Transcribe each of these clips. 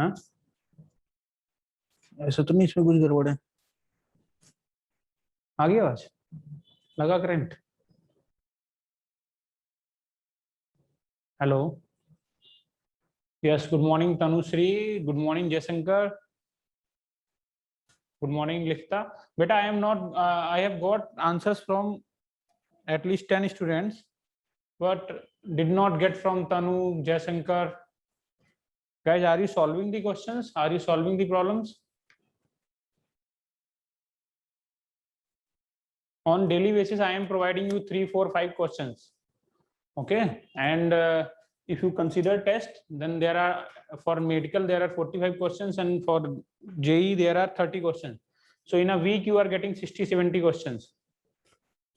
हाँ, ऐसा तो नहीं इसमें कुछ गड़बड़ है। आ गई आवाज? लगा current? Hello, yes, good morning Tanushree, good morning Jaishankar, good morning लिखता। बेटा I am not, I have got answers from at least 10 students, but did not get from Tanu, Jaishankar. Guys, are you solving the questions? Are you solving the problems? On daily basis, I am providing you 3, 4, 5 questions. Okay, and if you consider test, then there are, for medical there are 45 questions, and for JEE there are 30 questions. So in a week you are getting 60, 70 questions.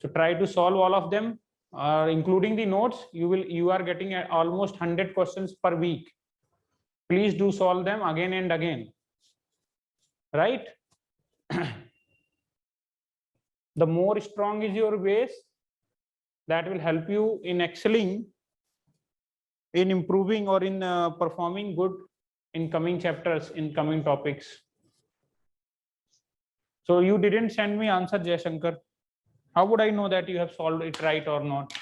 So try to solve all of them, including the notes. You are getting almost 100 questions per week. Please do solve them again and again, right? The more strong is your base, that will help you in excelling, in improving, or in performing good in coming chapters, in coming topics. So you didn't send me answer, Jaishankar. How would I know that you have solved it right or not?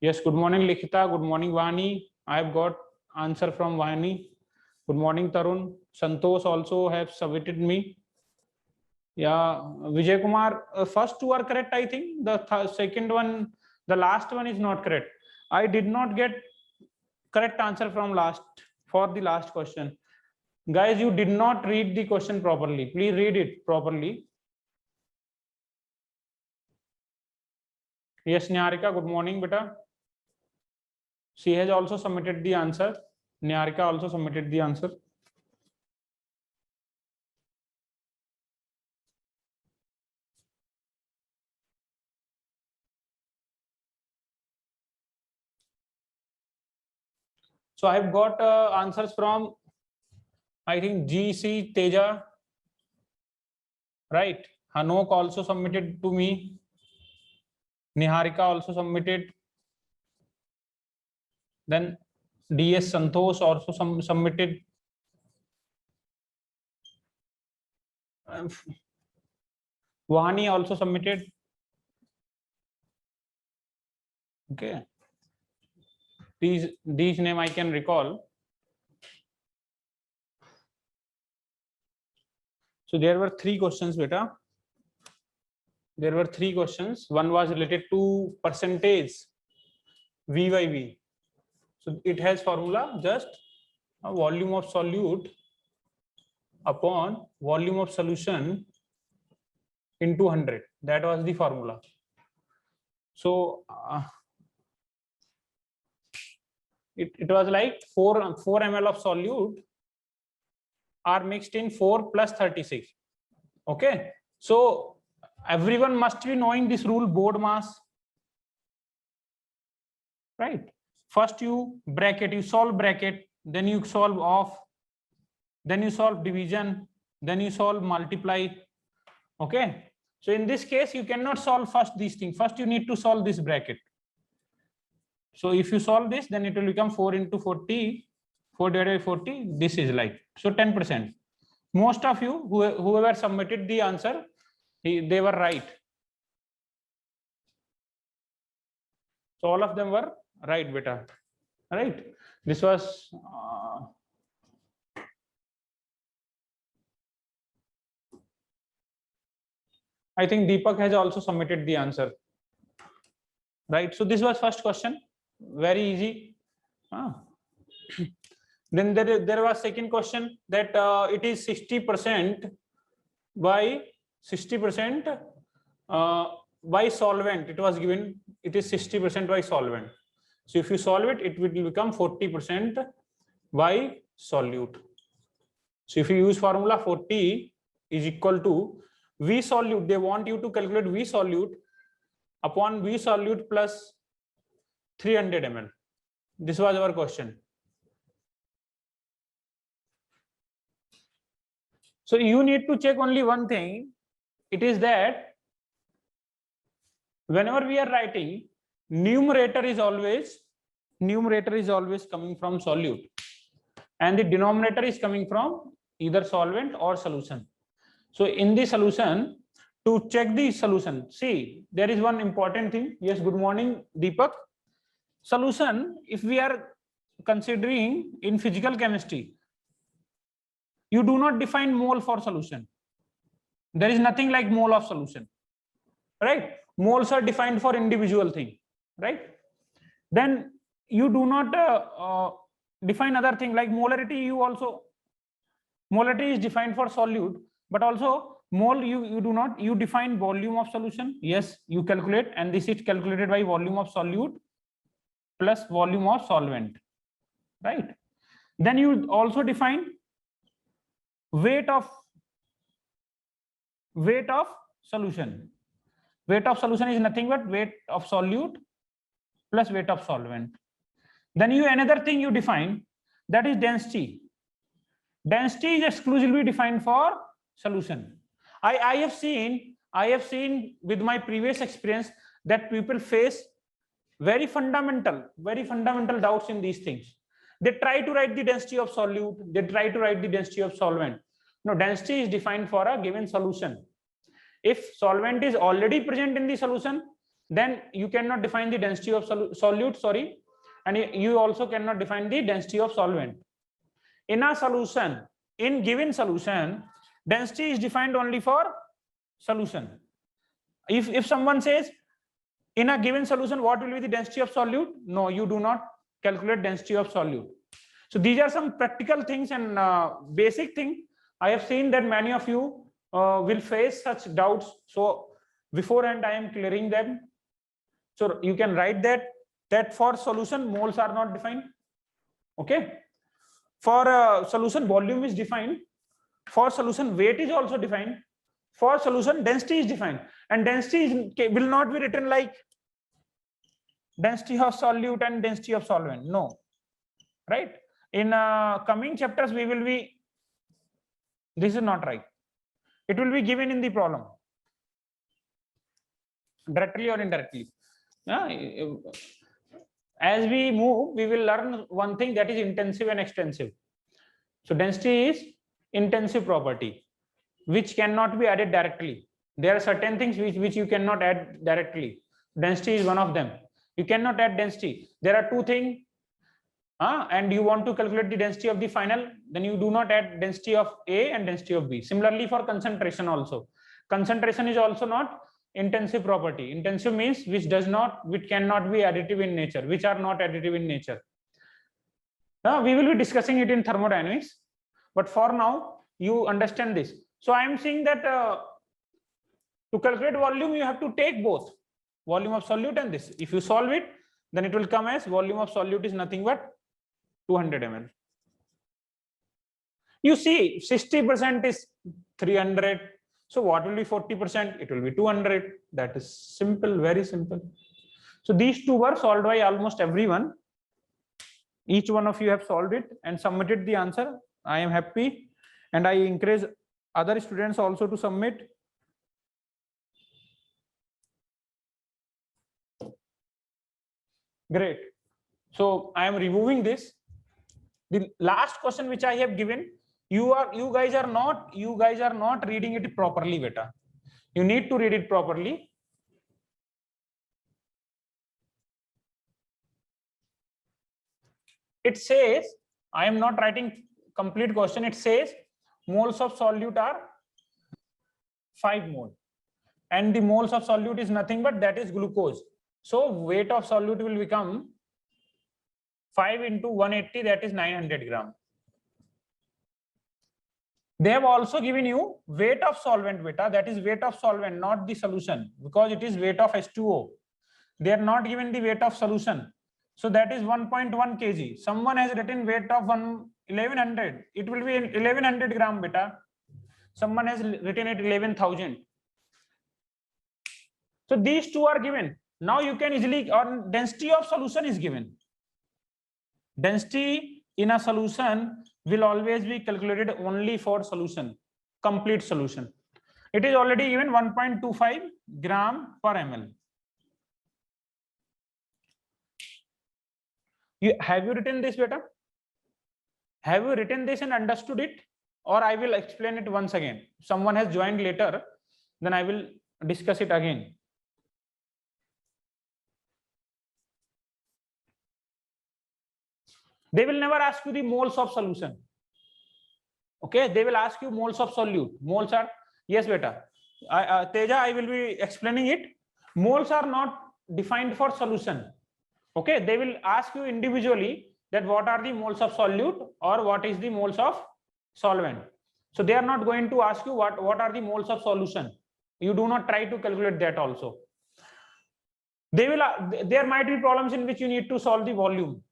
Yes, good morning Likhita, good morning Vani. I have got answer from Vani. Good morning Tarun. Santosh also have submitted me. Yeah, Vijay Kumar, first two are correct. I think the second one, the last one is not correct. I did not get correct answer from last, for the last question. Guys, you did not read the question properly. Please read it properly. Yes, Niharika, good morning, beta. She has also submitted the answer. Niharika also submitted the answer. So I've got answers from, I think, GC Teja, right? Hanok also submitted to me. Niharika also submitted. Then DS Santosh also submitted. Vani also submitted. Okay. These name I can recall. So there were 3 questions, beta. There were 3 questions. One was related to percentage V by V. So it has formula just a volume of solute upon volume of solution into 100. That was the formula. So it was like 4 ml of solute are mixed in 4 plus 36. Okay, so everyone must be knowing this rule, board mass, right? First you bracket, you solve bracket, then you solve off, then you solve division, then you solve multiply. Okay, so in this case you cannot solve first these things. First you need to solve this bracket. So if you solve this, then it will become 4 into 40, 4 divided by 40. This is like, so 10%. Most of you, whoever submitted the answer, they were right. So all of them were right, beta. Right? This was I think Deepak has also submitted the answer. Right? So this was first question. Very easy. Then there was second question that it is 60% by 60% by solvent. It was given, it is 60% by solvent. So if you solve it, it will become 40% by solute. So if you use formula, 40 is equal to V solute. They want you to calculate V solute upon V solute plus 300 ml. This was our question. So you need to check only one thing. It is that whenever we are writing, numerator is always coming from solute. and the denominator is coming from either solvent or solution. So in the solution, to check the solution, see, there is one important thing. Yes, good morning, Deepak. Solution, if we are considering in physical chemistry, you do not define mole for solution. There is nothing like mole of solution, right? Moles are defined for individual thing, right? Then you do not define other thing like molarity. You also, molarity is defined for solute, but also mole you do not, you define volume of solution. Yes, you calculate, and this is calculated by volume of solute plus volume of solvent, right? Then you also define weight of solution. Weight of solution is nothing but weight of solute plus weight of solvent. Then you, another thing you define, that is density. Density is exclusively defined for solution. I have seen with my previous experience that people face very fundamental doubts in these things. They try to write the density of solute, they try to write the density of solvent. No, density is defined for a given solution. If solvent is already present in the solution, then you cannot define the density of solute, sorry, and you also cannot define the density of solvent. In a solution, in given solution, density is defined only for solution. If someone says in a given solution what will be the density of solute, no, you do not calculate density of solute. So these are some practical things and basic thing. I have seen that many of you will face such doubts. So beforehand I am clearing them. So you can write that for solution moles are not defined. Okay. For solution volume is defined. For solution weight is also defined. For solution density is defined, and density will not be written like density of solute and density of solvent. No, right? In coming chapters we will be, this is not right. It will be given in the problem directly or indirectly. Yeah. As we move, we will learn one thing, that is intensive and extensive. So density is intensive property which cannot be added directly. There are certain things which you cannot add directly. Density is one of them. You cannot add density. There are two things, and you want to calculate the density of the final, then you do not add density of A and density of B. Similarly for concentration also. Concentration is also not intensive property. Intensive means which cannot be additive in nature, which are not additive in nature. We will be discussing it in thermodynamics, but for now you understand this. So I am saying that to calculate volume you have to take both volume of solute and this. If you solve it, then it will come as volume of solute is nothing but 200 ml. You see 60% is 300. So what will be 40%? It will be 200. That is simple, very simple. So these two were solved by almost everyone. Each one of you have solved it and submitted the answer. I am happy, and I encourage other students also to submit. Great. So I am removing this. The last question which I have given, you guys are not reading it properly, beta. You need to read it properly. It says, I am not writing complete question. It says moles of solute are 5 mole, and the moles of solute is nothing but that is glucose. So weight of solute will become 5 into 180, that is 900 gram. They have also given you weight of solvent, beta, that is weight of solvent, not the solution, because it is weight of H2O. They are not given the weight of solution. So that is 1.1 kg. Someone has written weight of 1100. It will be 1100 gram, beta. Someone has written it 11,000. So these two are given. Now you can easily, or density of solution is given. Density in a solution will always be calculated only for solution, complete solution. It is already given 1.25 gram per ml. Have you written this, beta? Have you written this and understood it, or I will explain it once again? Someone has joined later, then I will discuss it again. They will never ask you the moles of solution. Okay, they will ask you moles of solute. Moles are, yes beta, Teja, I will be explaining it. Moles are not defined for solution. Okay, they will ask you individually that what are the moles of solute or what is the moles of solvent. So they are not going to ask you what are the moles of solution. You do not try to calculate that also. They will, there might be problems in which you need to solve the volume.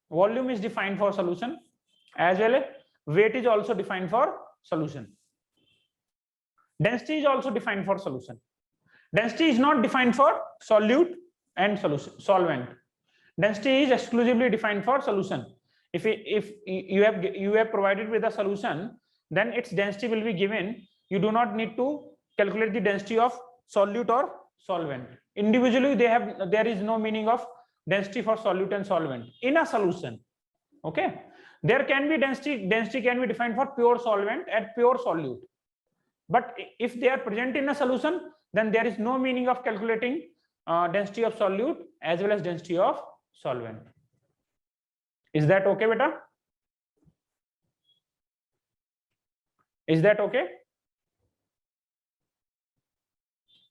Volume is defined for solution, as well as weight is also defined for solution. Density is also defined for solution. Density is not defined for solute and solution solvent. Density is exclusively defined for solution. If you have provided with a solution, then its density will be given. You do not need to calculate the density of solute or solvent. Individually, there is no meaning of density for solute and solvent in a solution. Okay, there can be density can be defined for pure solvent and pure solute, but if they are present in a solution, then there is no meaning of calculating density of solute as well as density of solvent. Is that okay, beta? Is that okay?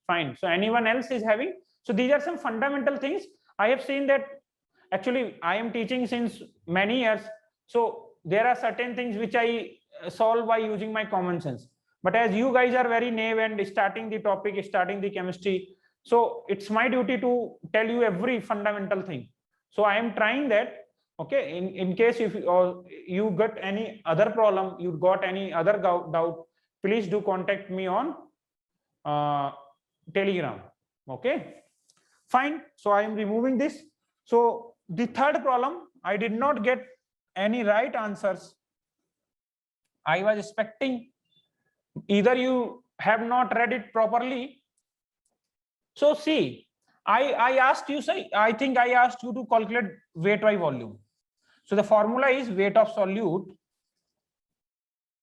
Fine. So anyone else is having? So these are some fundamental things. I have seen that actually I am teaching since many years. So there are certain things which I solve by using my common sense. But as you guys are very new and starting the topic, starting the chemistry, so it's my duty to tell you every fundamental thing. So I am trying that. Okay, in case if you got any other problem, you got any other doubt, please do contact me on Telegram. Okay, fine. So I am removing this. So the third problem, I did not get any right answers. I was expecting either you have not read it properly. So see, I asked you, say, I think I asked you to calculate weight by volume. So the formula is weight of solute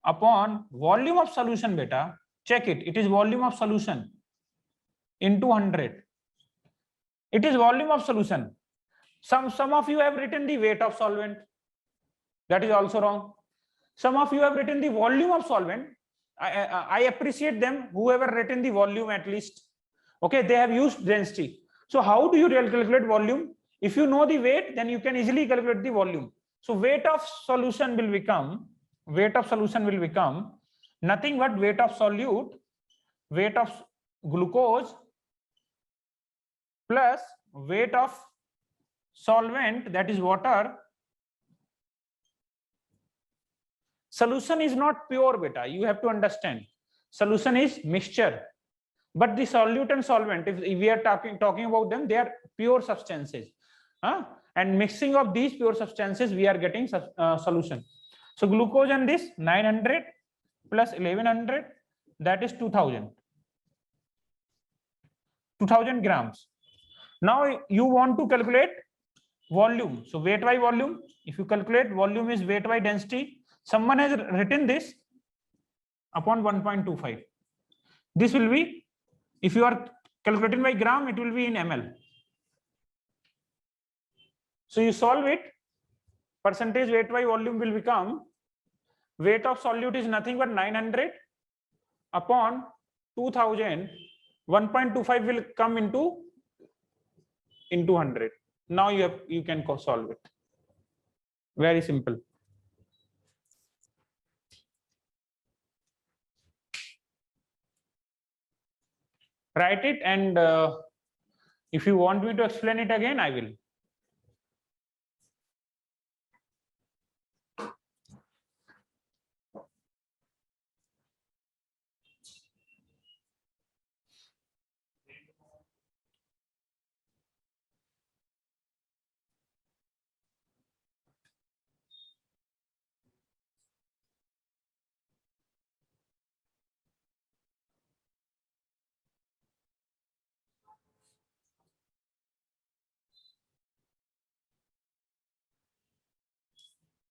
upon volume of solution, beta. Check it. It is volume of solution into 100. It is volume of solution. Some of you have written the weight of solvent. That is also wrong. Some of you have written the volume of solvent. I appreciate them, whoever written the volume at least. Okay, they have used density. So how do you calculate volume? If you know the weight, then you can easily calculate the volume. So weight of solution will become nothing but weight of solute, weight of glucose plus weight of solvent, that is water. Solution is not pure, beta. You have to understand. Solution is mixture. But the solute and solvent, if we are talking about them, they are pure substances. And mixing of these pure substances, we are getting solution. So glucose and this 900 plus 1100, that is 2000 grams. Now you want to calculate volume. So weight by volume. If you calculate volume is weight by density, someone has written this upon 1.25. This will be, if you are calculating by gram, it will be in ml. So you solve it, percentage weight by volume will become, weight of solute is nothing but 900 upon 2000, 1.25 will come into 100. Now you can solve it. Very simple. Write it, and if you want me to explain it again, I will.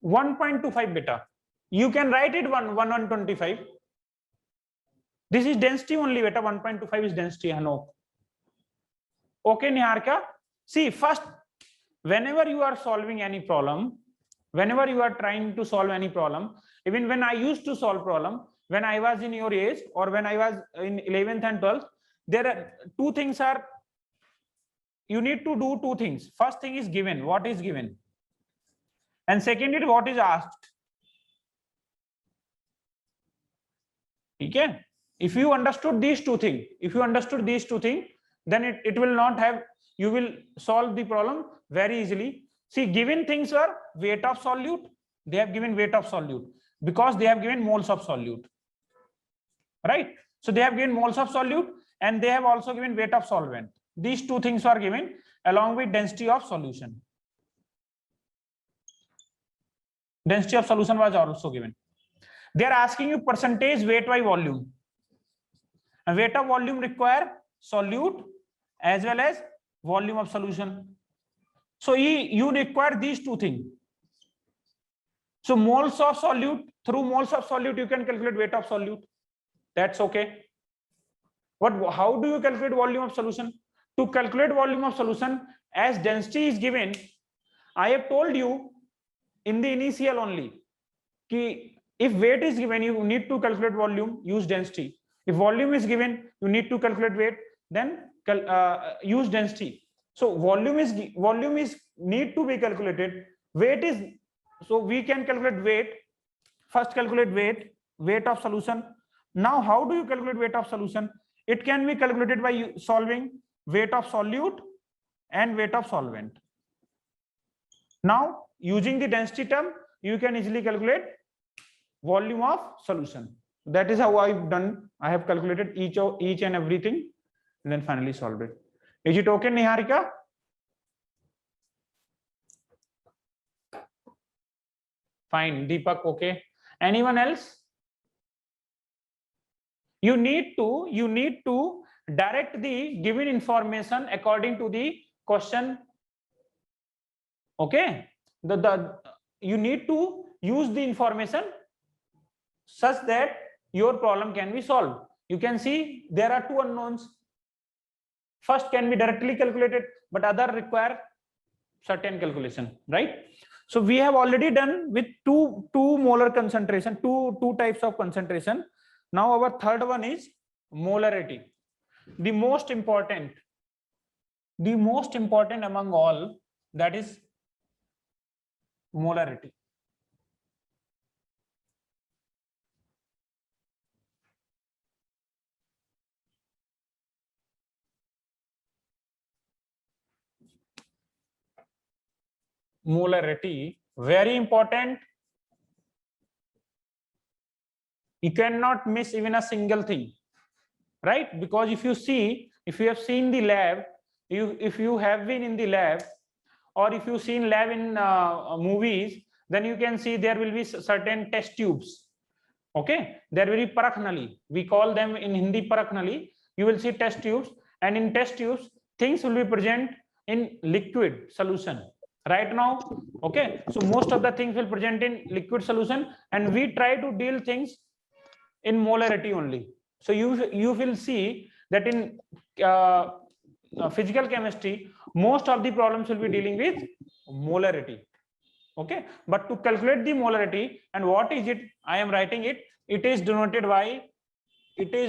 1.25 beta. You can write it 125. This is density only beta. 1.25 is density. Hanok. Okay, Niharika. See, first, whenever you are solving any problem, whenever you are trying to solve any problem, even when I used to solve problem, when I was in your age or when I was in 11th and 12th, there are two things are, you need to do two things. First thing is given, what is given. And second is what is asked. Okay? If you understood these two things, then it will not have, you will solve the problem very easily. See, given things are weight of solute. They have given weight of solute because they have given moles of solute. Right? So they have given moles of solute and they have also given weight of solvent. These two things are given along with density of solution. Density of solution was also given. They are asking you percentage weight by volume. And weight of volume require solute as well as volume of solution. So you require these two things. So moles of solute, through moles of solute, you can calculate weight of solute. That's okay. But how do you calculate volume of solution? To calculate volume of solution, as density is given, I have told you in the initial only, ki if weight is given, you need to calculate volume, use density. If volume is given, you need to calculate weight, then use density. So volume is need to be calculated. Weight is, so we can calculate weight. First calculate weight of solution. Now how do you calculate weight of solution? It can be calculated by solving weight of solute and weight of solvent. Now using the density term, you can easily calculate volume of solution. That is how I've done. I have calculated each and everything and then finally solved it. Is it okay, Niharika? Fine. Deepak, okay. Anyone else? You need to direct the given information according to the question. Okay. You need to use the information such that your problem can be solved. You can see there are two unknowns. First can be directly calculated, but other require certain calculation, right? So we have already done with two molar concentration, two types of concentration. Now our third one is molarity. The most important among all, that is molarity. Molarity, very important. You cannot miss even a single thing, right? Because if you have seen the lab, if you have been in the lab, or if you've seen lab in movies, then you can see there will be certain test tubes. Okay, there will be parakhnali. We call them in Hindi parakhnali. You will see test tubes, and in test tubes, things will be present in liquid solution. Right now, okay, so most of the things will present in liquid solution, and we try to deal things in molarity only. So you will see that in physical chemistry, most of the problems will be dealing with molarity. Okay, but to calculate the molarity, and what is it? I am writing it. It is denoted by. Please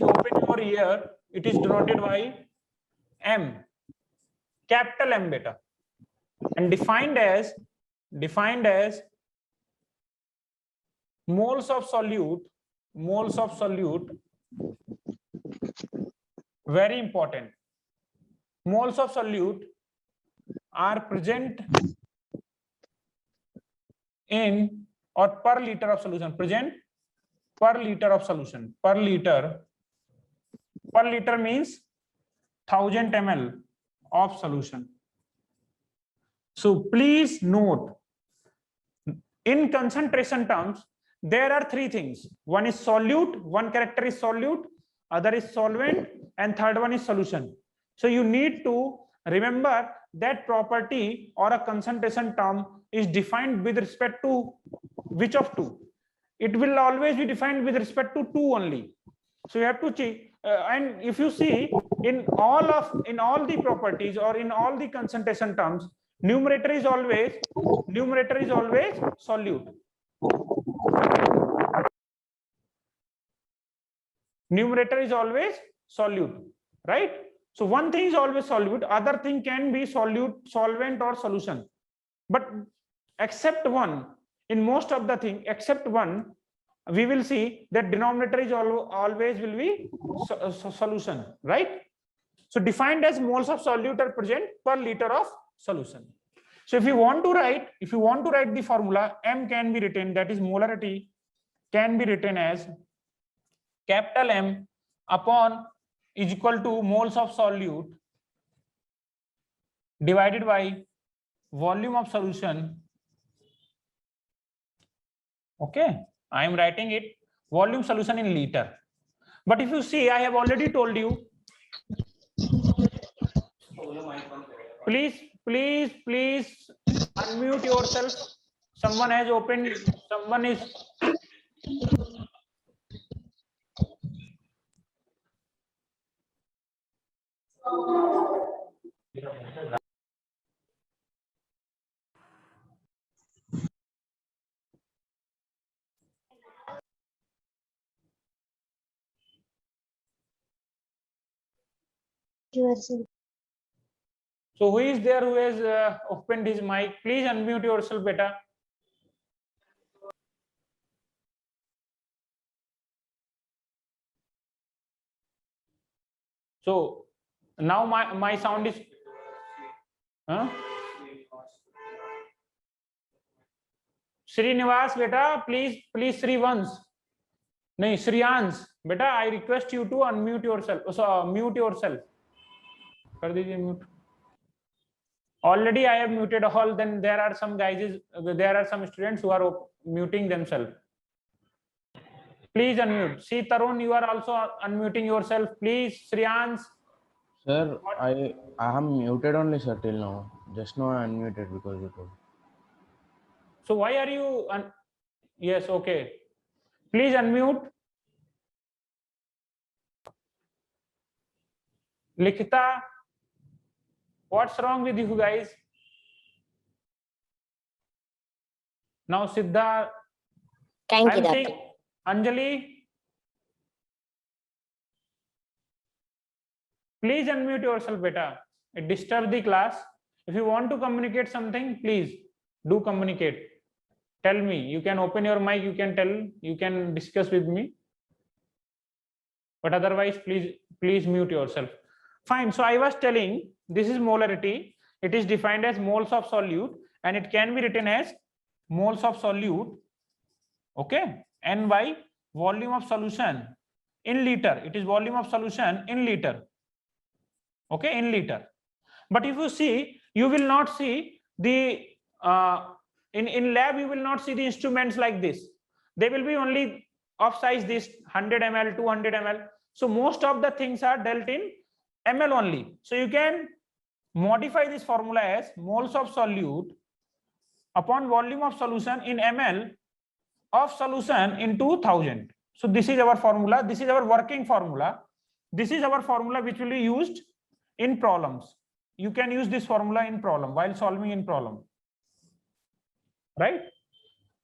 open your ear. It is denoted by M, capital M beta, and defined as moles of solute. Very important. Moles of solute are present in or per liter of solution. Present per liter of solution. Per liter means 1000 ml of solution. So please note, in concentration terms, there are three things. One is solute, one character is solute, other is solvent, and third one is solution. So you need to remember that property or a concentration term is defined with respect to which of two? It will always be defined with respect to two only. So you have to check. And if you see in all the properties or in all the concentration terms, numerator is always solute. Numerator is always solute, right? So one thing is always solute, other thing can be solute, solvent or solution. But except one, in most of the thing except one, we will see that denominator is always will be solution, right? So defined as moles of solute are present per liter of solution. So if you want to write the formula, M can be written, that is molarity can be written as capital M upon is equal to moles of solute divided by volume of solution. Okay, I am writing it volume solution in liter. But if you see, I have already told you. Please unmute yourself. Someone has opened, someone is. So who is there who has opened his mic? Please unmute yourself, beta. So now my sound is. Huh? Srinivas, beta, please Srivans. No, Shriyans, beta, I request you to unmute yourself. So mute yourself. कर दीजिए mute. Already I have muted all. Then there are some students who are muting themselves. Please unmute. See, Tarun, you are also unmuting yourself. Please, Shriyans. Sir, I am muted only, sir, till now. Just now I unmuted because you told. So why are you? Yes, okay. Please unmute. Likita, what's wrong with you guys? Now, Siddha. Thank you, I'm saying, Doctor. Anjali. Please unmute yourself, beta. It disturbs the class. If you want to communicate something, please do communicate. Tell me. You can open your mic. You can tell. You can discuss with me. But otherwise, please mute yourself. Fine. So I was telling this is molarity. It is defined as moles of solute, and it can be written as moles of solute. Okay. N by volume of solution in liter. It is volume of solution in liter. Okay, in liter. But if you see, you will not see the in lab, you will not see the instruments like this. They will be only of size this 100 ml, 200 ml. So most of the things are dealt in ml only. So you can modify this formula as moles of solute upon volume of solution in ml of solution into 1000. So this is our formula. This is our working formula. This is our formula which will be used in problems. You can use this formula in problem while solving in problem, right?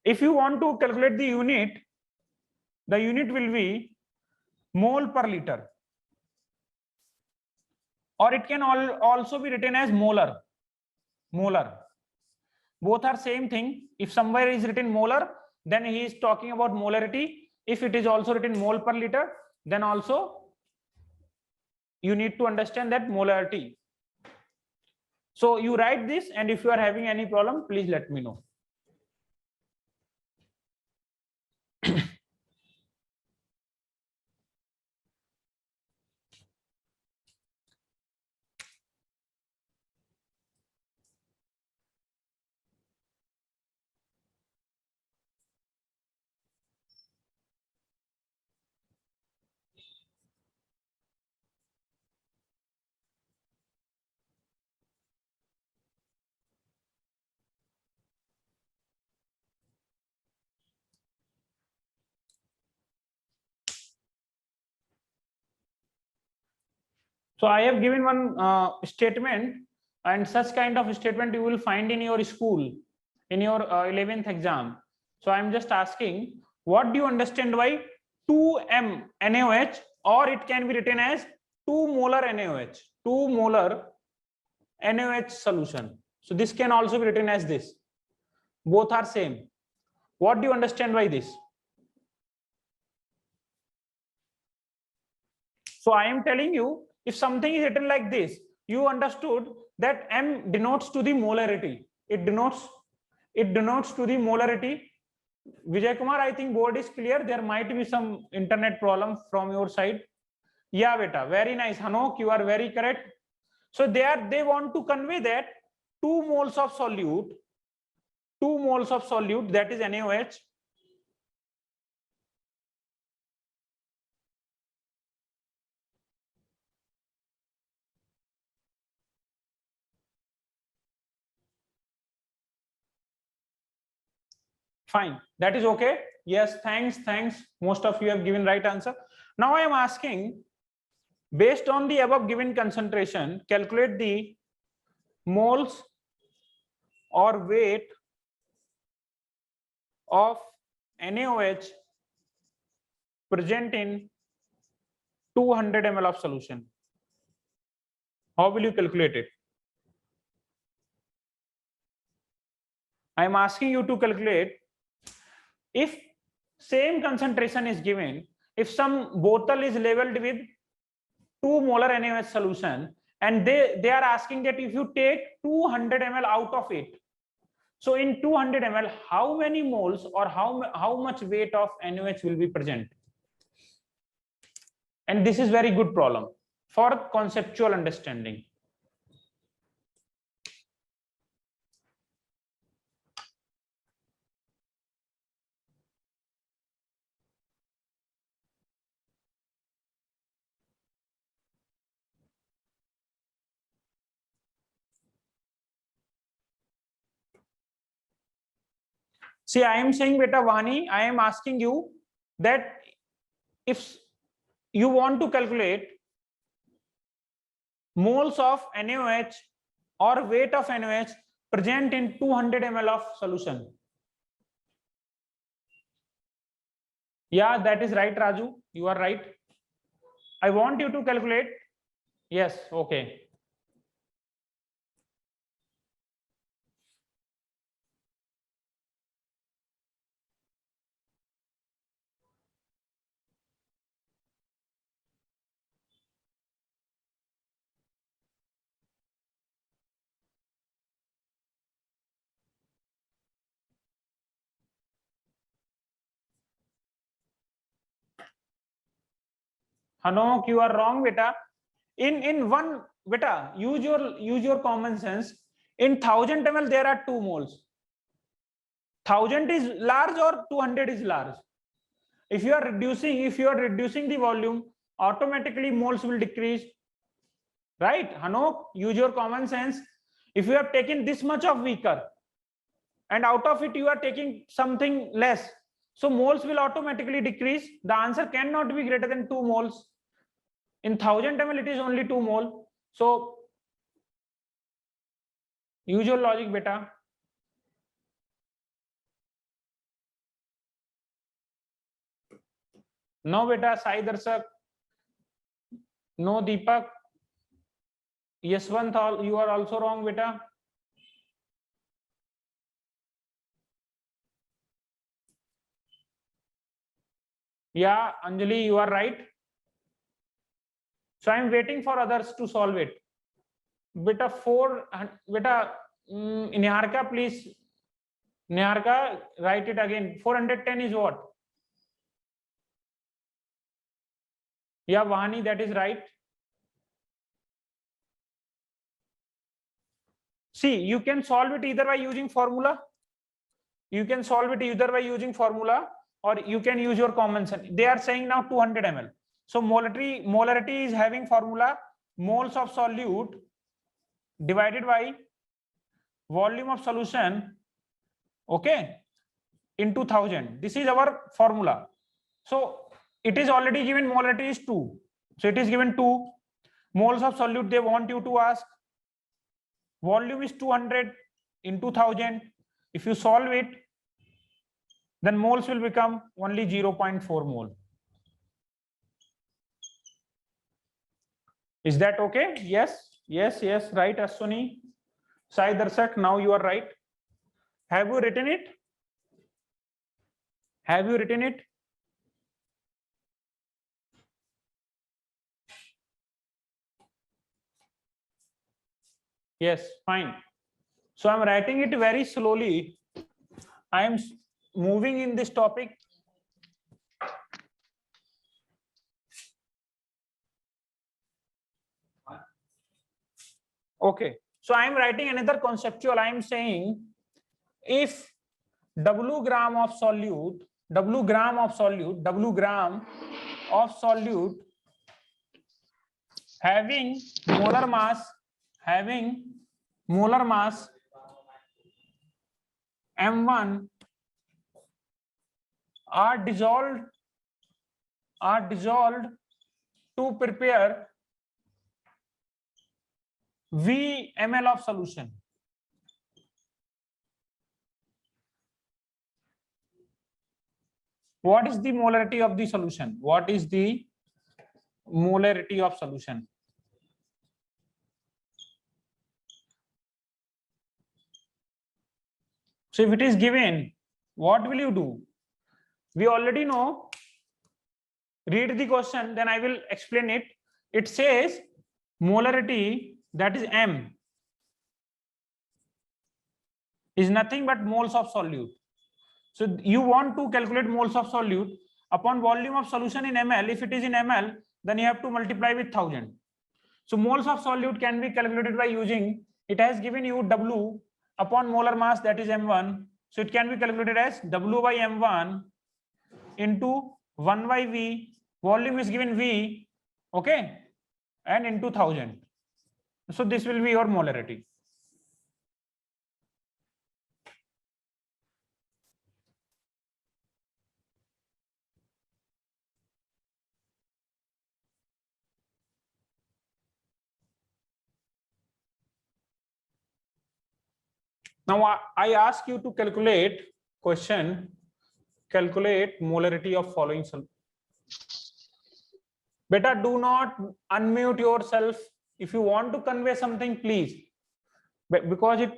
If you want to calculate the unit will be mole per liter, or it can also be written as molar. Both are same thing. If somewhere is written molar, then he is talking about molarity. If it is also written mole per liter, then also you need to understand that molarity. So you write this, and if you are having any problem, please let me know. So I have given one statement, and such kind of statement you will find in your school in your 11th exam. So I'm just asking, what do you understand by 2m NaOH, or it can be written as 2 molar NaOH, 2 molar NaOH solution. So this can also be written as this. Both are same. What do you understand by this? So I am telling you, if something is written like this, you understood that M denotes to the molarity. It denotes to the molarity. Vijay Kumar, I think board is clear. There might be some internet problem from your side. Yeah, beta, very nice. Hanok, you are very correct. So they want to convey that 2 moles of solute, that is NaOH, fine, that is okay. Yes, thanks. Most of you have given right answer. Now I am asking, based on the above given concentration, calculate the moles or weight of NaOH present in 200 ml of solution. How will you calculate it? I am asking you to calculate, if same concentration is given, if some bottle is labeled with 2 molar NaOH solution, and they are asking that if you take 200 ml out of it, so in 200 ml, how many moles or how much weight of NaOH will be present? And this is very good problem for conceptual understanding. See, I am saying, beta Vani, I am asking you that if you want to calculate moles of NaOH or weight of NaOH present in 200 ml of solution. Yeah, that is right, Raju. You are right. I want you to calculate. Yes, okay. Hanok, you are wrong, beta. In one, beta, use your common sense. In 1000 ml there are 2 moles. 1000 is large or 200 is large? If you are reducing the volume, automatically moles will decrease, right? Hanok, use your common sense. If you have taken this much of weaker and out of it you are taking something less, so moles will automatically decrease. The answer cannot be greater than 2 moles. In 1000 ml it is only 2 mole. So use your logic, beta. No, beta. Sai Darshak. No, Deepak. Yaswant, you are also wrong, beta. Yeah, Anjali, you are right. So I am waiting for others to solve it. Beta 4, beta Niharika, please. Niharika, write it again. 410 is what? Yeah, Vani, that is right. See, you can solve it either by using formula. You can solve it either by using formula, or you can use your common sense. They are saying now 200 ml. So molarity is having formula moles of solute divided by volume of solution, okay, into 1000. This is our formula. So it is already given molarity is 2. So it is given 2. Moles of solute, they want you to ask. Volume is 200 into 1000. If you solve it, then moles will become only 0.4 mole. Is that okay? Yes, yes, yes, right, Aswani. Sai Darshak, now you are right. Have you written it? Have you written it? Yes, fine. So I'm writing it very slowly. I am moving in this topic. Okay. So I am writing another conceptual. I am saying if W gram of solute, W gram of solute, W gram of solute having molar mass M1 are dissolved to prepare V ml of solution. What is the molarity of the solution? What is the molarity of solution? So if it is given, what will you do? We already know. Read the question, then I will explain it. It says molarity, that is M, is nothing but moles of solute. So you want to calculate moles of solute upon volume of solution in ml. If it is in ml, then you have to multiply with 1000. So moles of solute can be calculated by using, it has given you W upon molar mass, that is M1. So it can be calculated as W by M1 into 1 by V. Volume is given V, okay, and into 1000. So this will be your molarity. Now I ask you to calculate calculate molarity of following solute. Beta, do not unmute yourself. If you want to convey something, please, because it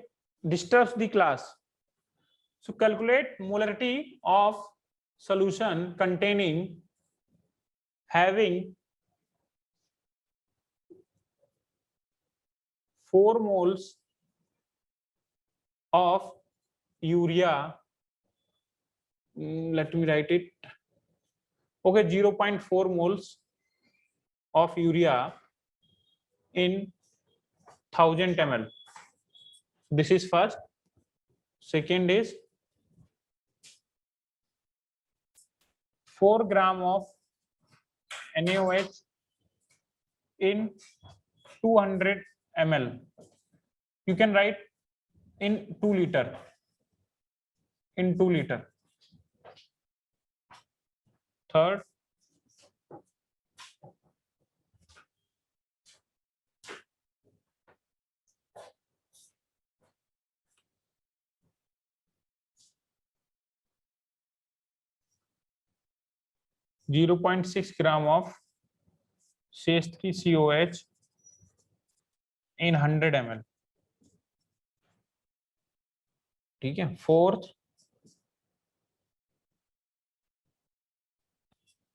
disturbs the class. So calculate molarity of solution containing having 4 moles of urea. Let me write it. Okay, 0.4 moles of urea in 1000 ml. This is first. Second is 4 gram of NaOH in 200 ml. You can write in 2 liter. In 2 liter. Third, .6 gram of CH3COH in 100 ml. ठीक है. Fourth,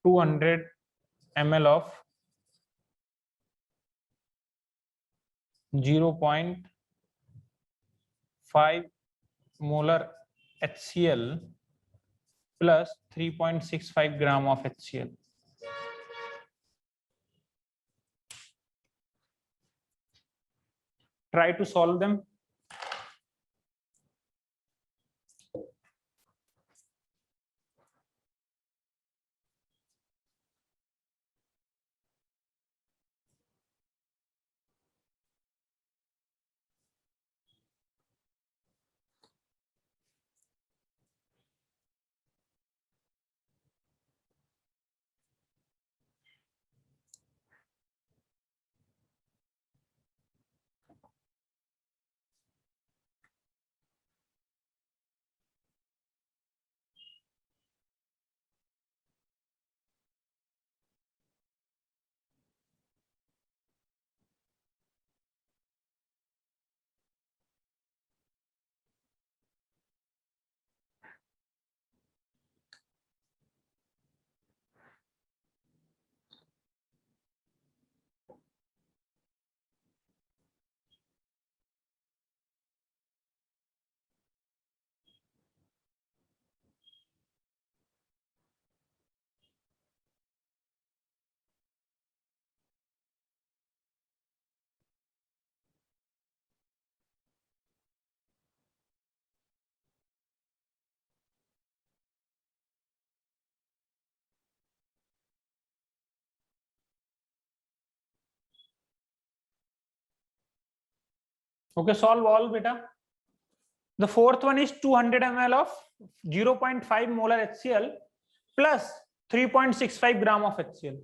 200 ml of 0.5 molar HCl plus 3.65 gram of HCl. Try to solve them. Okay, solve all beta. The fourth one is 200 ml of 0.5 molar HCl plus 3.65 gram of HCl.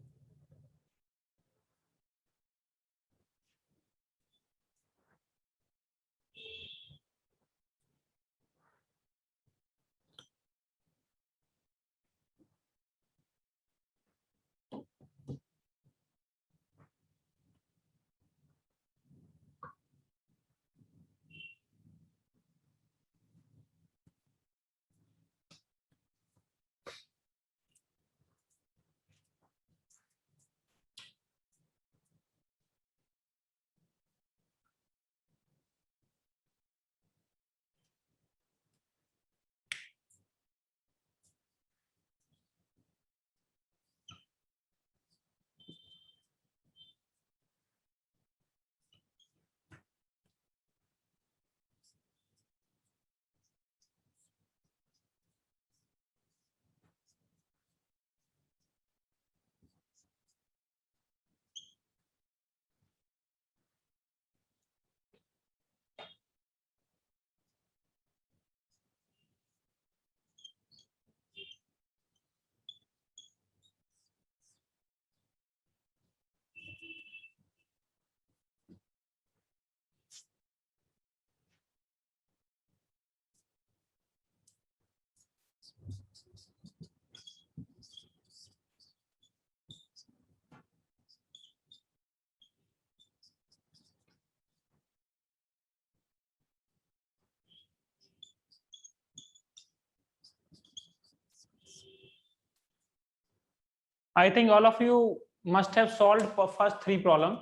I think all of you must have solved for first three problem.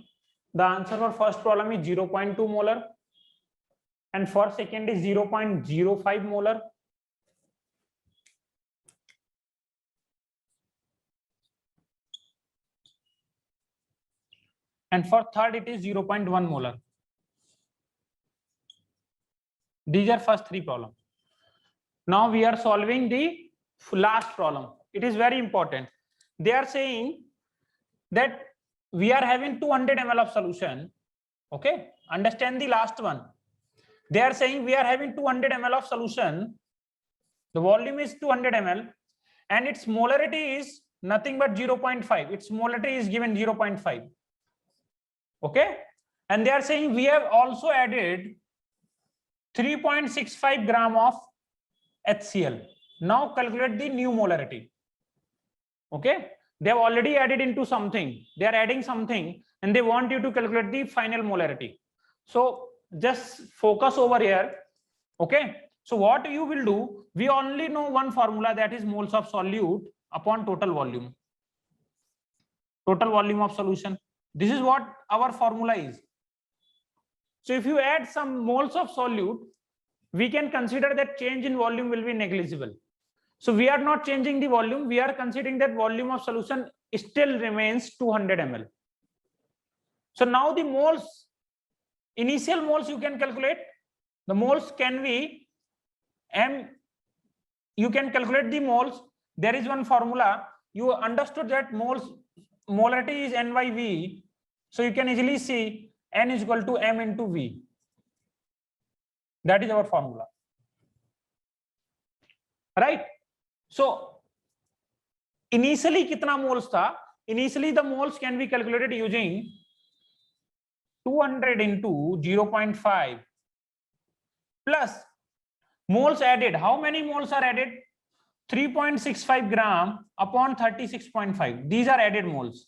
The answer for first problem is 0.2 molar and for second is 0.05 molar. And for third it is 0.1 molar. These are first three problems. Now we are solving the last problem. It is very important. They are saying that we are having 200 ml of solution. Okay, understand the last one. They are saying we are having 200 ml of solution. The volume is 200 ml and its molarity is nothing but 0.5. Its molarity is given 0.5. Okay, and they are saying we have also added 3.65 gram of HCl. Now calculate the new molarity. Okay, they have already added into something. They are adding something and they want you to calculate the final molarity. So just focus over here. Okay, so what you will do, we only know one formula, that is moles of solute upon total volume. Total volume of solution. This is what our formula is. So if you add some moles of solute, we can consider that change in volume will be negligible. So we are not changing the volume. We are considering that volume of solution still remains 200 ml. So now the moles, initial moles you can calculate. The moles can be M. You can calculate the moles. There is one formula. You understood that molarity is N by V. So you can easily see N is equal to M into V. That is our formula. Right? So initially kitna moles tha? Initially the moles can be calculated using 200 into 0.5 plus moles added. How many moles are added? 3.65 gram upon 36.5. These are added moles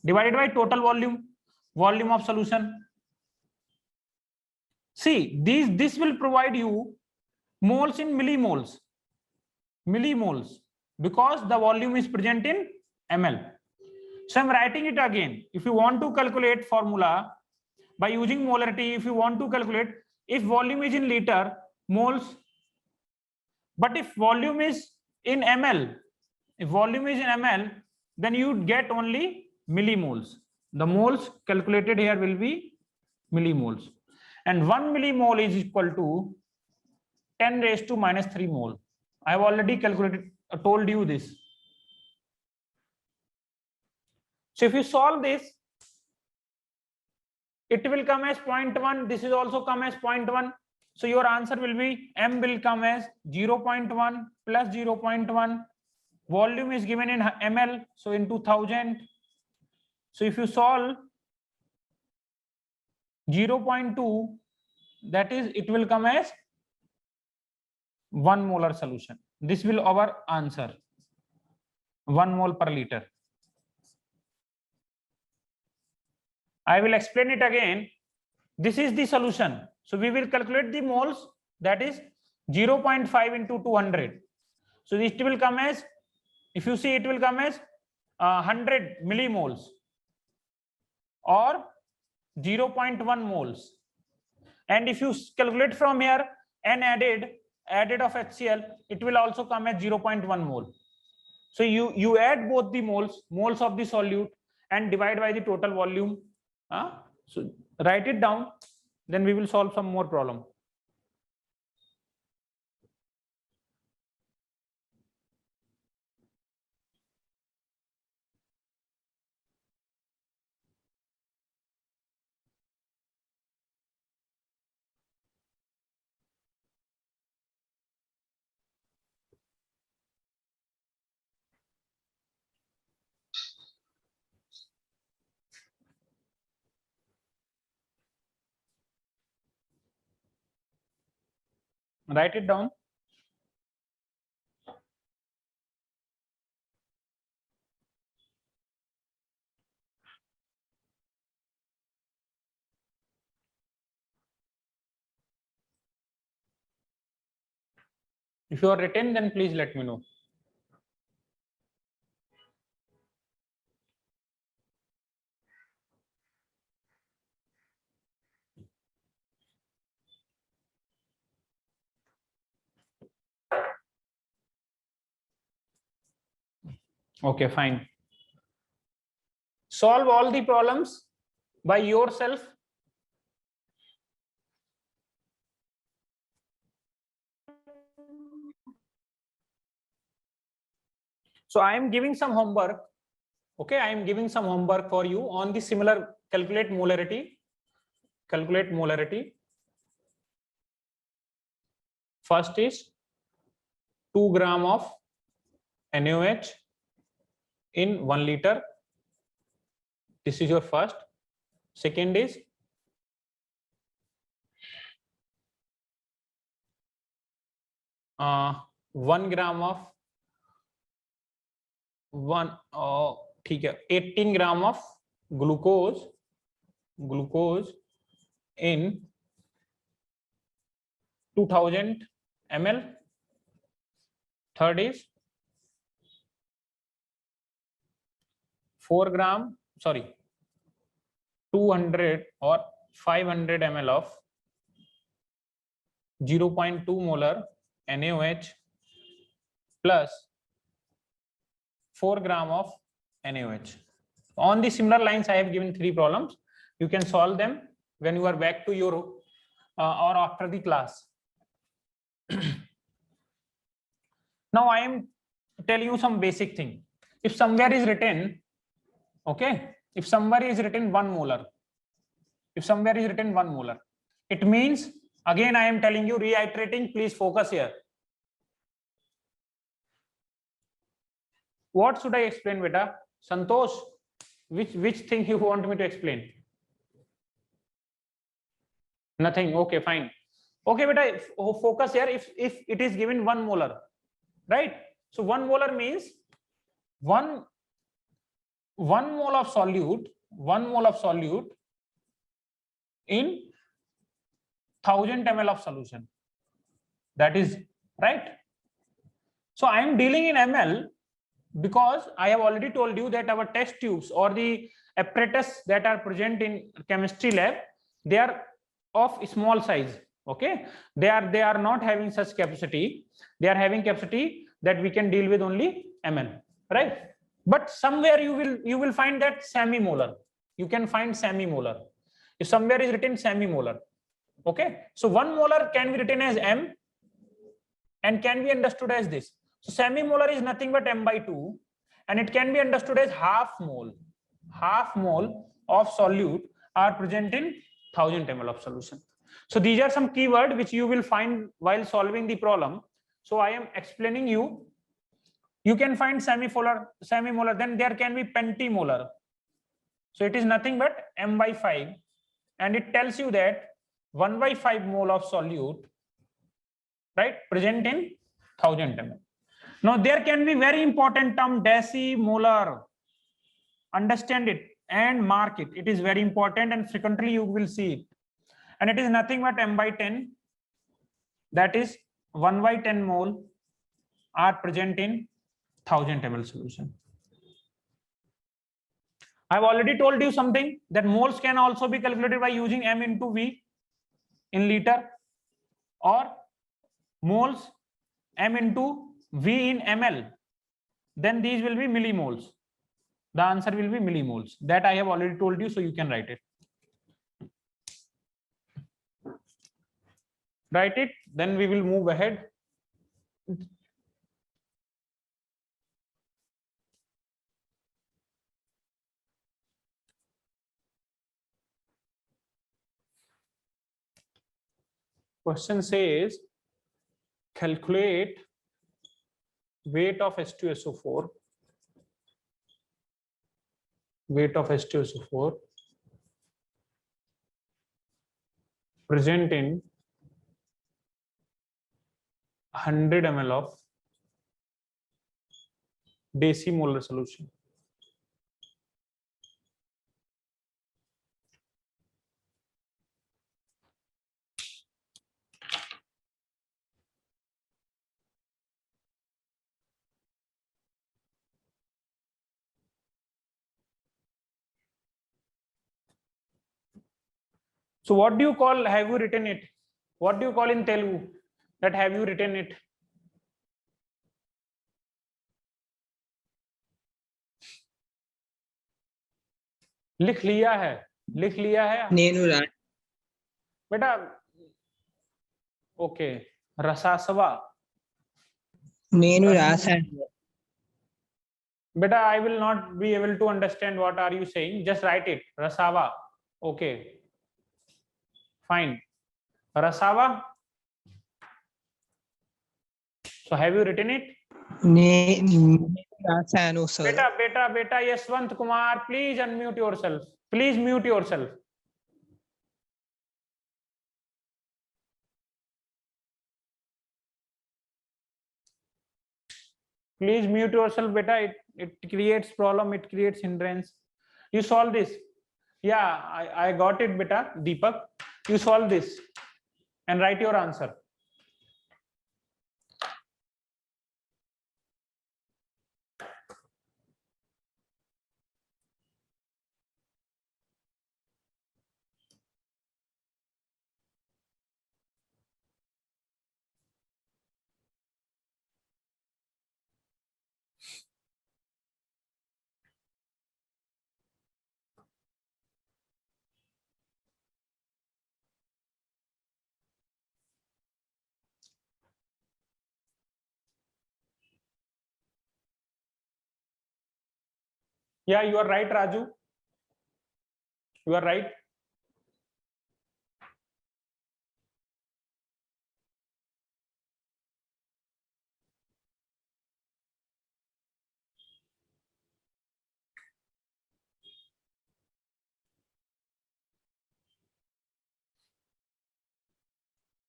divided by total volume of solution. See, this will provide you moles in millimoles, because the volume is present in ml. So I'm writing it again. If you want to calculate formula by using molarity, if you want to calculate, if volume is in liter, moles, but if volume is in ml, then you get only millimoles. The moles calculated here will be millimoles, and 1 millimole is equal to 10 raised to minus 3 mole. I have already told you this. So if you solve this, it will come as 0.1. This is also come as 0.1. So your answer will be m will come as 0.1 plus 0.1. Volume is given in ml, so into 1000. So if you solve 0.2, that is, it will come as 1 molar solution. This will our answer, 1 mole per liter. I will explain it again. This is the solution. So we will calculate the moles, that is 0.5 into 200. So it will come as, if you see, it will come as 100 millimoles or 0.1 moles. And if you calculate from here N added of HCl, it will also come as 0.1 mole. So you add both the moles of the solute and divide by the total volume. So write it down, then we will solve some more problem. Write it down. If you are written, then please let me know. Okay, fine. Solve all the problems by yourself. So I am giving some homework. Okay, I am giving some homework for you on the similar calculate molarity. Calculate molarity. First is 2 gram of NaOH in 1 liter. This is your first. Second is 1 gram of 18 gram of glucose in 2000 ml. Third is 200 or 500 ml of 0.2 molar NaOH plus 4 gram of NaOH. On the similar lines, I have given 3 problems. You can solve them when you are back to your or after the class. Now I am telling you some basic thing. If somewhere is written, okay, if somewhere is written 1 molar, it means, again I am telling you, reiterating, please focus here. What should I explain, beta? Santosh, which thing you want me to explain? Nothing. Okay, fine. Okay, beta, focus here. If it is given 1 molar, right? So 1 molar means 1 mole of solute, in 1000 ml of solution. That is right. So I am dealing in ml because I have already told you that our test tubes or the apparatus that are present in chemistry lab, they are of small size. Okay, they are not having such capacity. They are having capacity that we can deal with only ml, right? But somewhere you will find that semi-molar. You can find semi-molar. If somewhere is written semi-molar, okay. So 1 molar can be written as m and can be understood as this. So semi-molar is nothing but m/2, and it can be understood as half mole of solute are present in 1000 ml of solution. So these are some keywords which you will find while solving the problem. So I am explaining you. You can find semimolar, then there can be pentimolar. So it is nothing but m/5, and it tells you that 1/5 mole of solute, right, present in 1000 ml. Now there can be very important term decimolar. Understand it and mark it. It is very important and frequently you will see it. And it is nothing but m/10, that is 1/10 mole are present in 1000 ml solution. I've already told you something, that moles can also be calculated by using m into v in liter, or moles m into v in ml. Then these will be millimoles. The answer will be millimoles. That I have already told you, so you can write it. Write it, then we will move ahead. Question says, calculate weight of H2SO4. Weight of H2SO4 present in 100 ml of decimolar solution. So what do you call, have you written it? What do you call in Telugu that have you written it? लिख लिया है, लिख लिया है बेटा. Okay, रसासवा నేను రాశాను. Beta, I will not be able to understand what are you saying. Just write it. Rasava. Okay. Fine. Rasava. So have you written it? నేను రాశాను sir. Beta, Yashwant Kumar, please unmute yourself. Please mute yourself. Please mute yourself, beta. It creates problem, it creates hindrance. You solve this. Yeah, I got it, beta. Deepak, you solve this and write your answer. Yeah, you are right, Raju. You are right.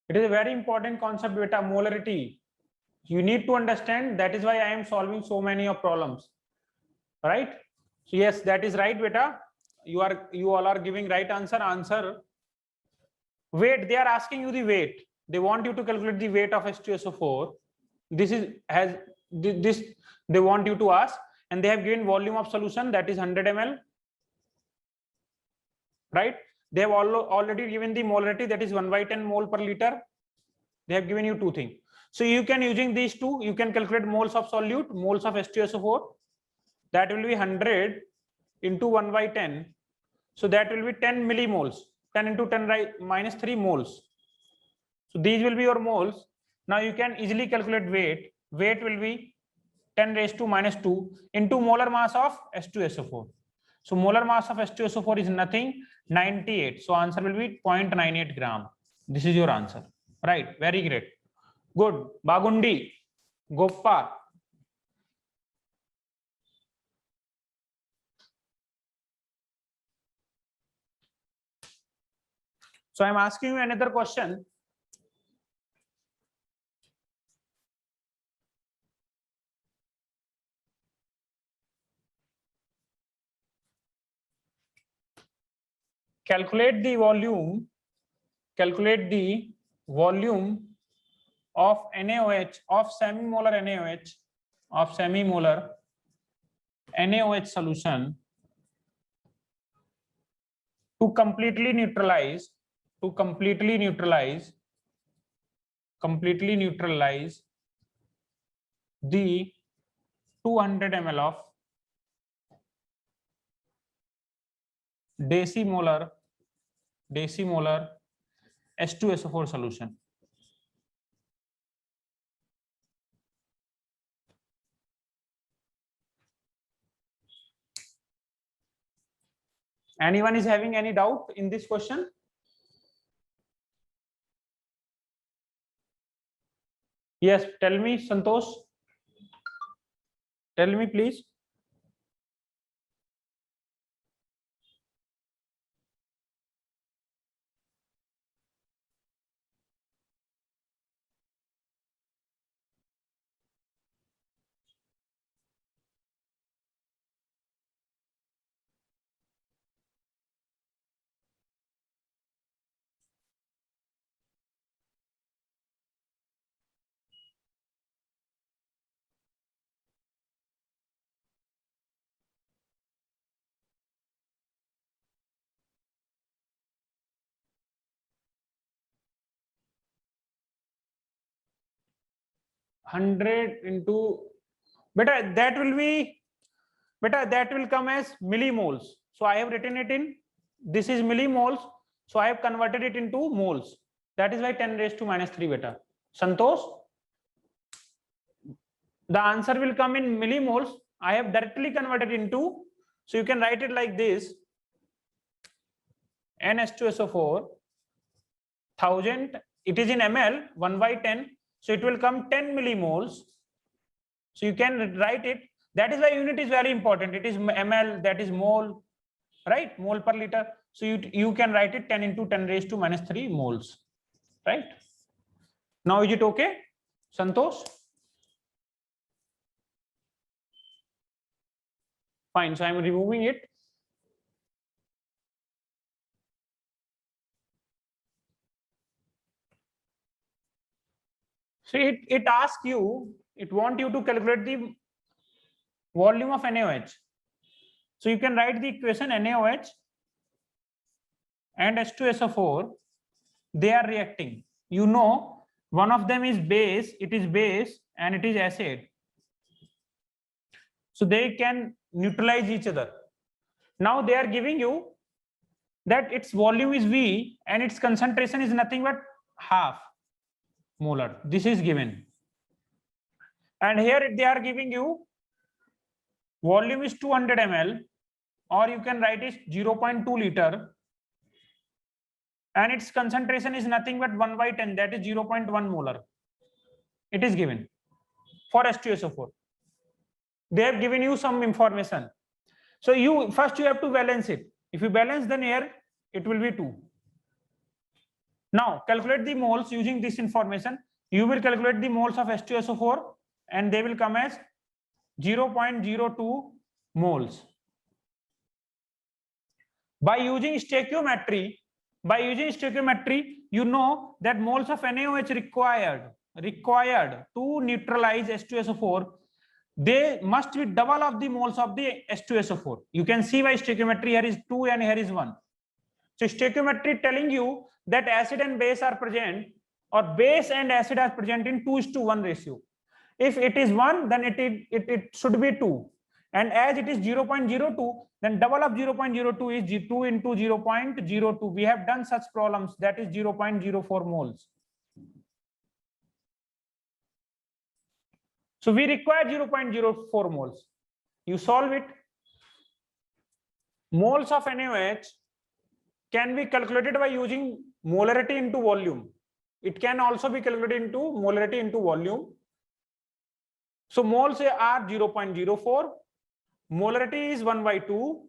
It is a very important concept, beta, molarity. You need to understand. That is why I am solving so many of problems, right? So yes, that is right, beta. You all are giving right answer. Weight, they are asking you the weight. They want you to calculate the weight of H2SO4. This they want you to ask, and they have given volume of solution, that is 100 ml, right? They have already given the molarity, that is 1/10 mole per liter. They have given you two things. So you can, using these two, you can calculate moles of solute, moles of H2SO4. That will be 100 into 1/10. So that will be 10 millimoles. 10 into 10 minus 3 moles. So these will be your moles. Now you can easily calculate weight. Weight will be 10 raised to minus 2 into molar mass of H2SO4. So molar mass of H2SO4 is nothing, 98. So answer will be 0.98 gram. This is your answer. Right. Very great. Good. Bagundi, Goppa. So I'm asking you another question. Calculate the volume of NaOH, of semimolar NaOH solution to completely neutralize the 200 ml of decimolar H2SO4 solution. Anyone is having any doubt in this question? Yes, tell me, Santosh. Tell me, please. Hundred into beta, that will come as millimoles. So I have written it in, this is millimoles, so I have converted it into moles. That is why 10 raised to minus 3 beta. Santosh, the answer will come in millimoles. I have directly converted into, so you can write it like this: NH2SO4 1000, it is in ml, 1/10, so it will come 10 millimoles. So you can write it. That is why unit is very important. It is ml, that is mole, right? Mole per liter. So you can write it 10 into 10 raised to minus 3 moles, right? Now is it okay, Santosh? Fine. So I am removing it. So it asks you, it wants you to calculate the volume of NaOH. So you can write the equation NaOH and H2SO4, they are reacting. You know, one of them is base, it is base and it is acid. So they can neutralize each other. Now they are giving you that its volume is V and its concentration is nothing but half molar. This is given. And here they are giving you volume is 200 ml, or you can write it 0.2 liter, and its concentration is nothing but 1/10, that is 0.1 molar. It is given for H2SO4. They have given you some information. So you first you have to balance it. If you balance, then here it will be 2. Now calculate the moles using this information. You will calculate the moles of H2SO4 and they will come as 0.02 moles. By using stoichiometry, you know that moles of NaOH required to neutralize H2SO4, they must be double of the moles of the H2SO4. You can see by stoichiometry, here is 2 and here is 1. So stoichiometry telling you that acid and base are present, or base and acid are present in 2:1 ratio. If it is 1, then it should be 2. And as it is 0.02, then double of 0.02 is 2 into 0.02. We have done such problems, that is 0.04 moles. So we require 0.04 moles. You solve it. moles of NaOH can be calculated by using molarity into volume. It can also be calculated into molarity into volume. So moles are 0.04, molarity is 1/2.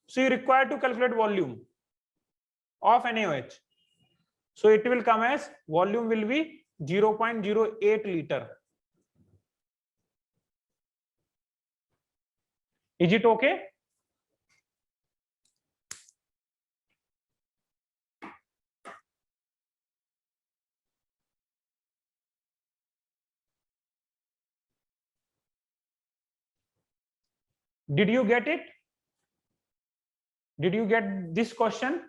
So you require to calculate volume of NaOH. So it will come as volume will be 0.08 liter. Is it okay? Did you get it? Did you get this question?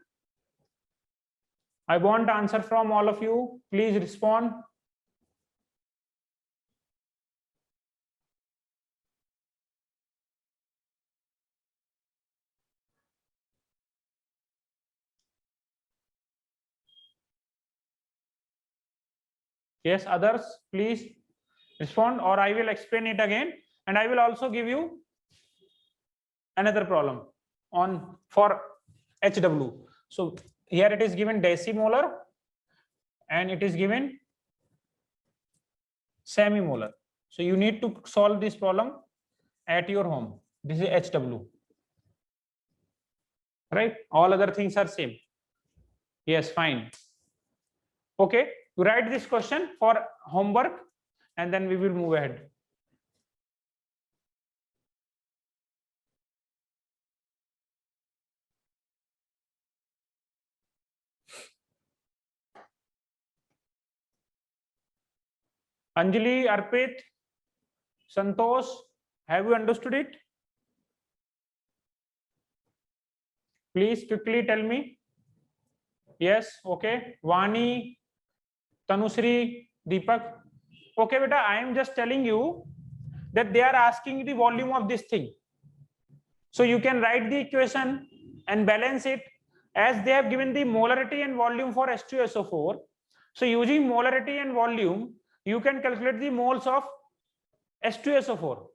I want answer from all of you. Please respond. Yes, others, please respond, or I will explain it again, and I will also give you another problem on for HW. So here it is given decimolar and it is given semimolar. So you need to solve this problem at your home. This is HW, right? All other things are same. Yes, fine. Okay, you write this question for homework and then we will move ahead. Anjali, Arpit, Santosh, have you understood it? Please quickly tell me. Yes, okay. Vani, Tanusri, Deepak. Okay, beta, I am just telling you that they are asking the volume of this thing. So you can write the equation and balance it as they have given the molarity and volume for H2SO4. So using molarity and volume, you can calculate the moles of H2SO4.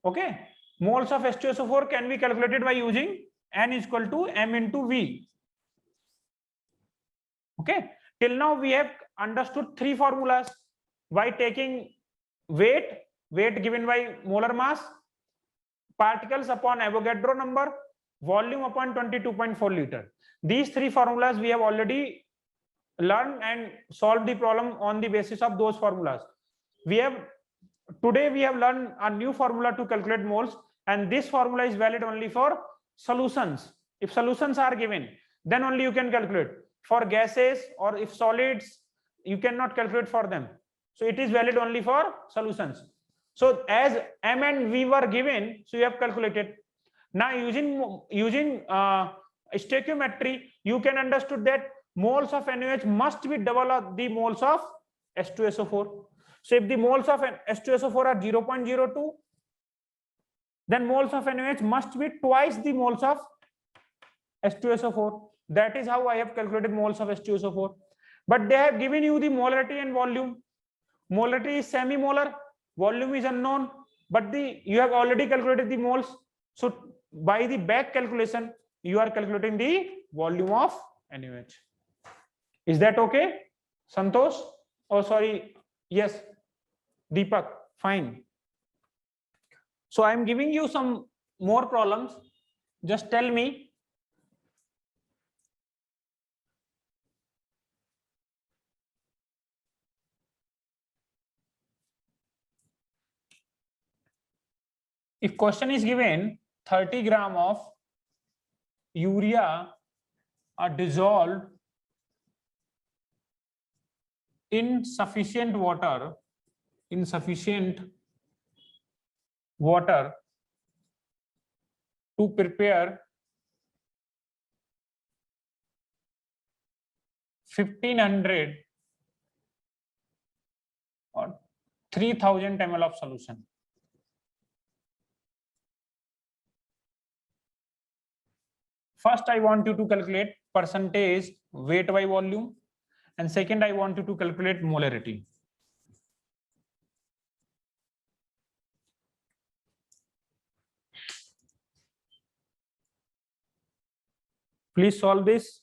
Okay, moles of H2SO4 can be calculated by using N is equal to M into V. Okay, till now we have understood three formulas by taking weight given by molar mass, particles upon Avogadro number, volume upon 22.4 liter. These three formulas we have already learned and solved the problem on the basis of those formulas. Today we have learned a new formula to calculate moles, and this formula is valid only for solutions. If solutions are given, then only you can calculate. For gases or if solids, you cannot calculate for them. So it is valid only for solutions. So as M and V were given, so you have calculated. Now using stoichiometry, you can understood that moles of NaOH must be double of the moles of H2SO4. So if the moles of H2SO4 are 0.02, then moles of NaOH must be twice the moles of H2SO4. That is how I have calculated moles of H2SO4. But they have given you the molarity and volume. Molarity is semimolar, volume is unknown, but you have already calculated the moles. So by the back calculation, you are calculating the volume of NaOH. Is that okay, Santosh? Oh, sorry. Yes, Deepak. Fine. So I am giving you some more problems. Just tell me. If question is given 30 gram of urea are dissolved in sufficient water to prepare 1500 or 3000 ml of solution. First, I want you to calculate percentage weight by volume, and second, I want you to calculate molarity. Please solve this.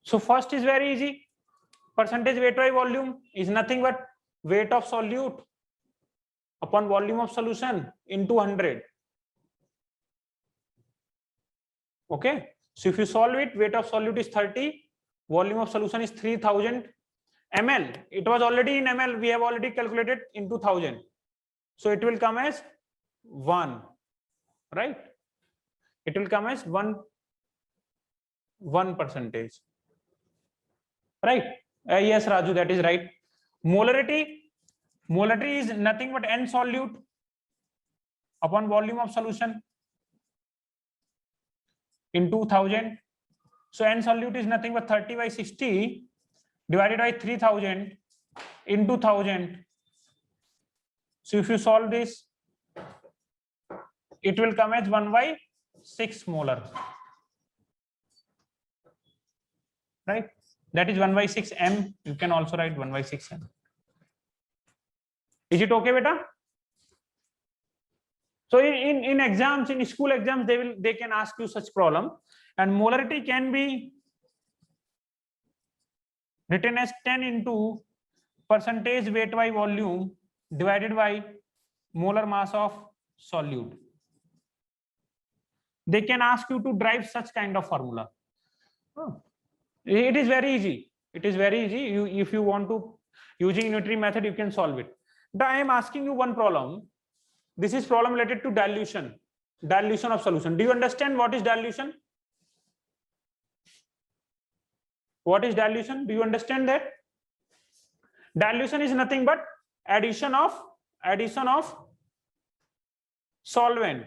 So first is very easy. Percentage weight by volume is nothing but weight of solute upon volume of solution into 100. Okay, so if you solve it, weight of solute is 30, volume of solution is 3000 ml. It was already in ml, we have already calculated into 1000, so it will come as 1, right? It will come as 1%, right? Yes, Raju, that is right. Molarity is nothing but n solute upon volume of solution into 1000. So n solute is nothing but 30 by 60 divided by 3000 into 1000. So if you solve this, it will come as 1/6 molar, right? That is 1/6 m. You can also write 1/6 m. Is it okay, beta? So in exams, in school exams, they can ask you such problem, and molarity can be written as 10 into percentage weight by volume divided by molar mass of solute. They can ask you to derive such kind of formula. It is very easy. It is very easy. If you want to, using unitary method, you can solve it. But I am asking you one problem. This is problem related to dilution of solution. Do you understand what is dilution? What is dilution? Do you understand that? Dilution is nothing but addition of solvent.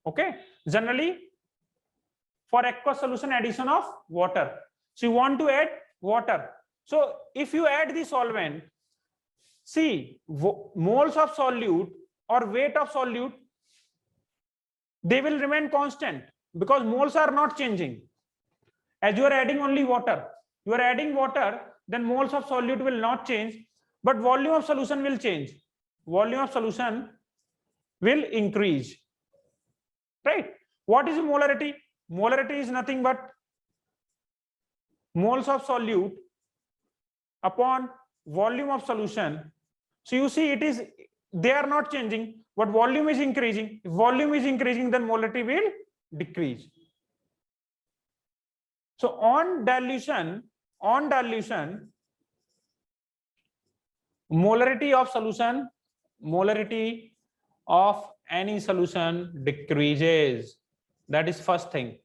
Okay, generally for aqueous solution, addition of water. So you want to add water. So if you add the solvent, see, moles of solute or weight of solute, they will remain constant because moles are not changing. As you are adding only water, then moles of solute will not change, but volume of solution will change. Volume of solution will increase, right? What is molarity? Molarity is nothing but moles of solute upon volume of solution. So you see, they are not changing, but volume is increasing. If volume is increasing, then molarity will decrease. So on dilution, molarity of any solution decreases. That is first thing.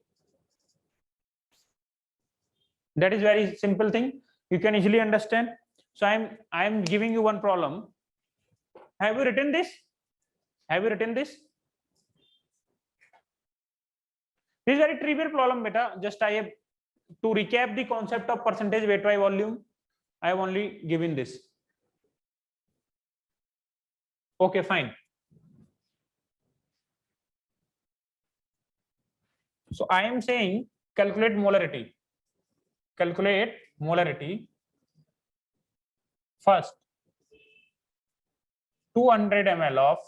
That is very simple thing. You can easily understand. So I am giving you one problem. Have you written this? This is very trivial problem, beta. Just I have to recap the concept of percentage weight by volume. I have only given this. Okay, fine. So I am saying calculate molarity. First, 200 ml of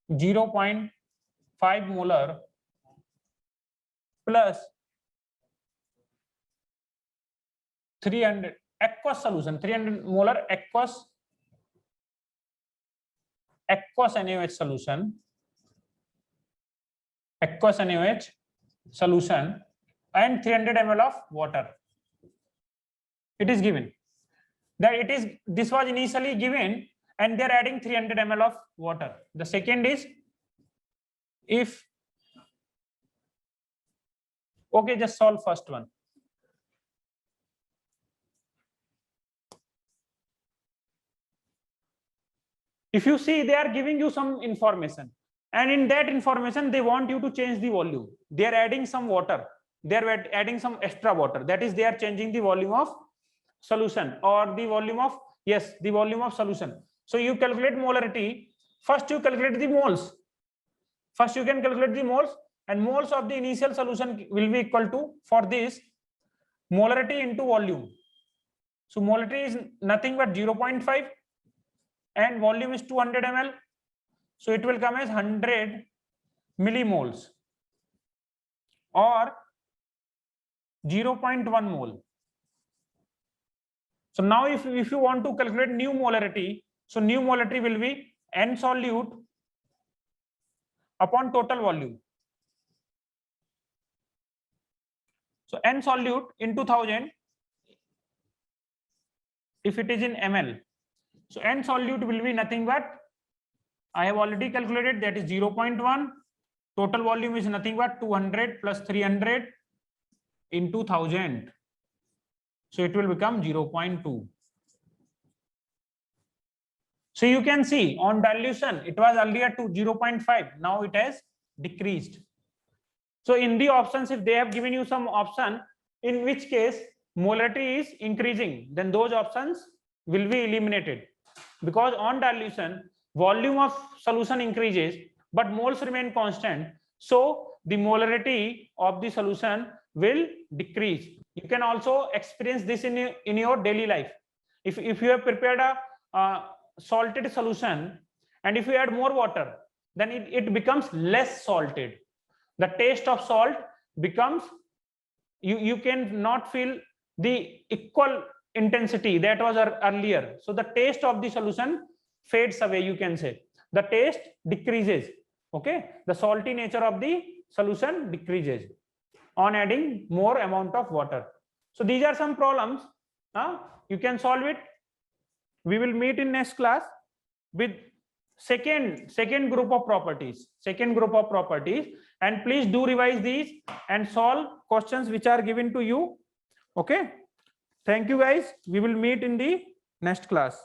0.5 molar plus 300 aqueous solution, 300 molar aqueous NaOH solution, and 300 ml of water. It is given that this was initially given, and they are adding 300 ml of water. The second is, okay, just solve first one. If you see, they are giving you some information, and in that information they want you to change the volume. They are adding some water, they are adding some extra water. That is, they are changing the volume of solution or the volume of solution. So you calculate molarity. First you calculate the moles. First you can calculate the moles, and moles of the initial solution will be equal to, for this, molarity into volume. So molarity is nothing but 0.5 and volume is 200 ml. So it will come as 100 millimoles or 0.1 mole. So now if you want to calculate new molarity, so new molarity will be N solute upon total volume. So N solute into 1000 if it is in ml. So N solute will be nothing but, I have already calculated, that is 0.1. Total volume is nothing but 200 plus 300 into 1000. So it will become 0.2. So you can see on dilution, it was earlier to 0.5. Now it has decreased. So in the options, if they have given you some option in which case molarity is increasing, then those options will be eliminated, because on dilution volume of solution increases but moles remain constant. So the molarity of the solution will decrease. You can also experience this in your daily life. If you have prepared a salted solution and if you add more water, then it becomes less salted. The taste of salt becomes, you can not feel the equal intensity that was earlier. So the taste of the solution fades away, you can say. The taste decreases. Okay, the salty nature of the solution decreases on adding more amount of water. So these are some problems. You can solve it. We will meet in next class with second group of properties. And please do revise these and solve questions which are given to you. Okay. Thank you guys. We will meet in the next class.